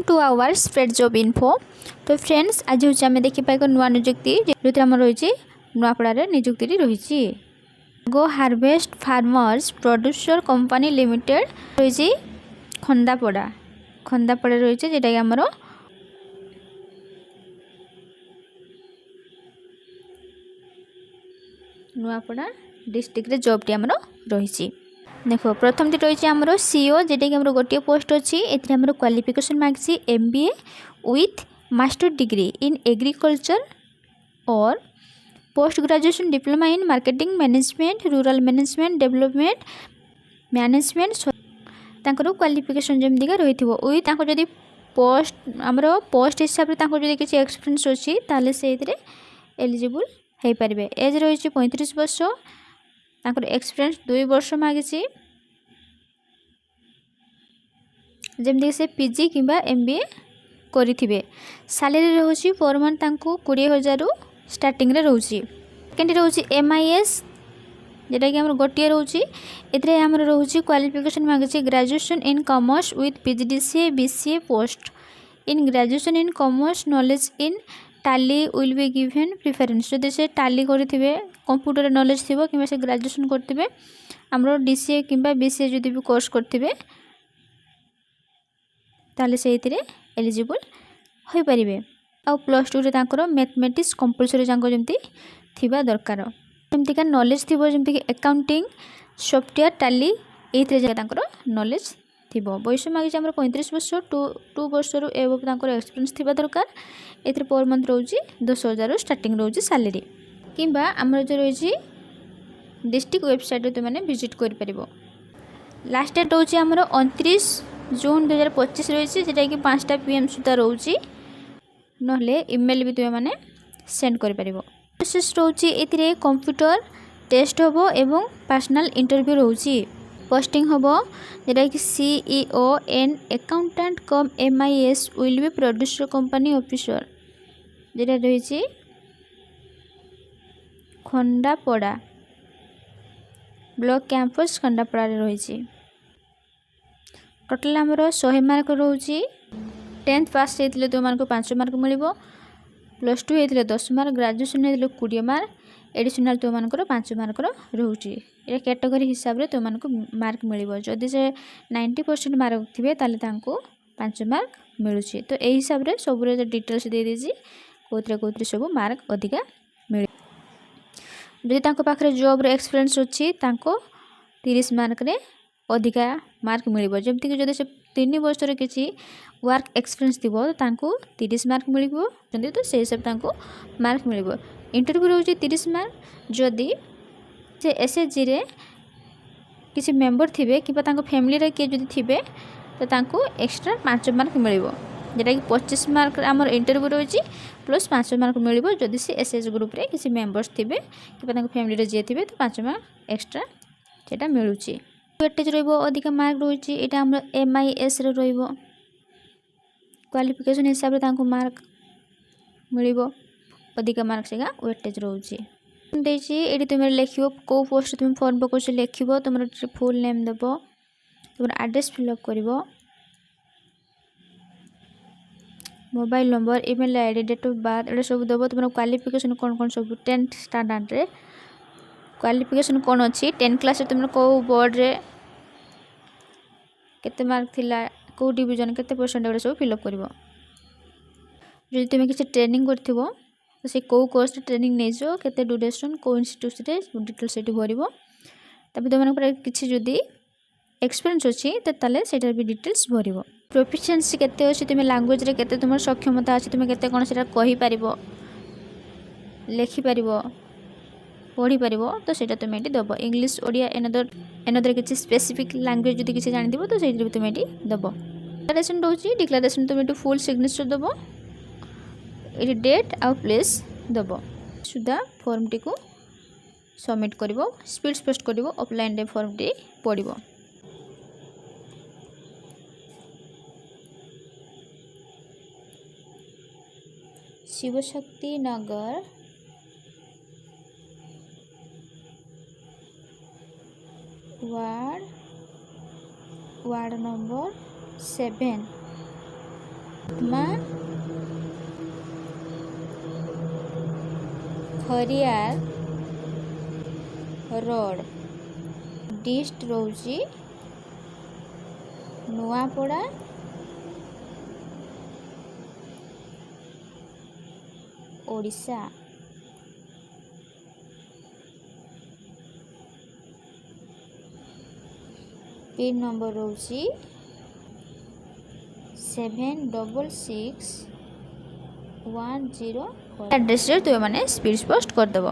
To our spread job info. तो friends आज हूँ आम देखा एक नुआ निजुक्ति जो आम रही नुआपड़ा निजुक्ति रही go harvest farmers producer company limited रही खंदापड़ा रही जोटा कि आमर नुआपड़ा डिस्ट्रिक्ट जॉब टी आमर रही। देखो प्रथम रही आमर सीओ जोटा कि आमर गोटे पोस्ट अच्छी एमर क्वालिफिकेशन मांगी MBA with master degree in agriculture और post graduation diploma in marketing management rural management development management तांकर क्वालिफिकेशन जमीका रही विथ जदि पोस्ट आमर पोस्ट हिसाब से किसी एक्सपीरियंस अच्छी ताले से एलिजिबल हो पारे। एज रही 35 वर्ष तांकर एक्सपीरियंस 2 वर्ष मांगी जमीक से PG कि MBA करेंगे। सैलरी रोचे पर मंथ 20,000 स्टार्टिंग रे रोचे। सेकेंड रोचे MIS जोटा कि गोटे रोचे एमर रोचे क्वालिफिकेशन मांगी graduation in commerce with PGDCA BCA post in graduation in commerce knowledge in टाली विल बी गिवन प्रिफरेंस। जदि से टाली करेंगे कंप्यूटर नॉलेज थी कि से ग्रेजुएशन करेंगे आमर DCA कि BCA जदि भी कोर्स करेंगे ताले से एलिजिबल हो पारे। आ +2 रे तांकर मैथमेटिक्स कंपलसरी जमी थिबा दरकार जमतीका नॉलेज थी जमीक अकाउंटिंग सॉफ्टवेयर टाली ये नॉलेज थी। बयस मांगी आम 35 वर्ष 2 वर्ष एवं तांकर एक्सपीरियंस थी दरकार। ए पर मंथ रोचे 10,000 स्टार्टिंग रोचे सैलरी कि आमर जो रही डिस्ट्रिक्ट वेबसाइट तुमने विजिट कर। लास्ट डेट रोचे आमर 29 जून 2025 रही जोटा कि 5टा PM सुधा रोचे नहले ईमेल भी तुम मैंने सेंड कर पार। प्रोसेस रोचे ये कंप्यूटर टेस्ट हम एवं पर्सनल इंटरव्यू रोचे। पोस्टिंग हम जोटा कि CEO and accountant come MIS will be producer company officer जोटा रही खंडापड़ा ब्लॉक कैंपस खंडापड़ा रही। टोटाल आमर 100 मार्क रोचे। 10th पास होते तुमको 5 मार्क मिल +2 होते 10 मार्क ग्रेजुएशन होते 20 मार्क एडिशनल तुमको 5 मार्क रोचे। ये कैटेगरी हिसाब से तुमको मार्क मिल जदि से 90% मार्क थे ताले 5 मार्क मिलूँ। तो यही हिसाब से सब डिटेल्स दे दीजिए कौन सब मार्क अधिका मिले। जदि पाखे जॉब एक्सपीरियंस अच्छी 30 मार्क रे अधिका मार्क मिल जमीक जब से 3 वर्ष किसी वर्क एक्सपीरियंस थी तो 30 मार्क मिल तो से हिसाब से मार्क मिल। इंटरव्यू रोचे 30 मार्क जदि से SHG रे किसी मेंबर थे कि फैमिली किए जदि थे तो एक्स्ट्रा 5 मार्क मिल जोटा कि 25 मार्क आमर इंटरव्यू रही प्लस 5 मार्क मिल जदि से SHG ग्रुप रे किसी मेंबर्स थे कि फैमिली जी थे तो 5 मार्क एक्स्ट्रा से मिलूँ। वेटेज अधिका मार्क रही यहाँ आम MIS रे क्वालिफिकेशन हिसाब से मार्क मिल अधिका मार्क से वेटेज रोचे। ये तुम लिख कौ पोस्ट तुम फॉर्म पकाच लिख तुम फुल नेम देव तुम एड्रेस फिलअप कर mobile number email ID date of birth ये सब देव। तुम क्वालिफिकेशन कौन सब 10th स्टैंडर्ड रे क्वालिफिकेशन कौन अच्छी 10th क्लास तुम कौ बोर्ड रे केते मार्क थिला कौ डिवीजन केते % सब फिलअप कर। जो तुम किसी ट्रेनिंग कर तो से कौ कोर्स ट्रेनिंग नहीं केते ड्यूरेशन कौ इंस्टीट्यूट डिटेल्स से भर तब तुम किसी जदि एक्सपीरियंस अच्छी तो ताले सेटार भी डिटेल्स भर। प्रोफिशिएंसी केते अच्छी तुम लैंग्वेज रे केते तुम सक्षमता अच्छी तुम केते कौन से कहि पारिबो लिखि पारिबो पढ़ी पार तो सेटा तुम ये दब। इंग्लीश ओडिया एनदर किसी स्पेसिफिक लैंग्वेज जब किसी जानी तो से तुम ये दब। डिक्लारेशन रोचे डिक्लारेशन तुम ये फुल सिग्नेचर दब ये डेट आ प्लेस दब सुधा फॉर्म टी को सबमिट कर स्पीड पोस्ट कर ऑफलाइन रे फॉर्म टी पड़ो। Shivshakti Nagar ward number 7 Khariar road dist रोची नुआपड़ा ओडिशा। पिन नंबर रोची 766104 एड्रेस रे तुम मैंने स्पीड पोस्ट करदेव।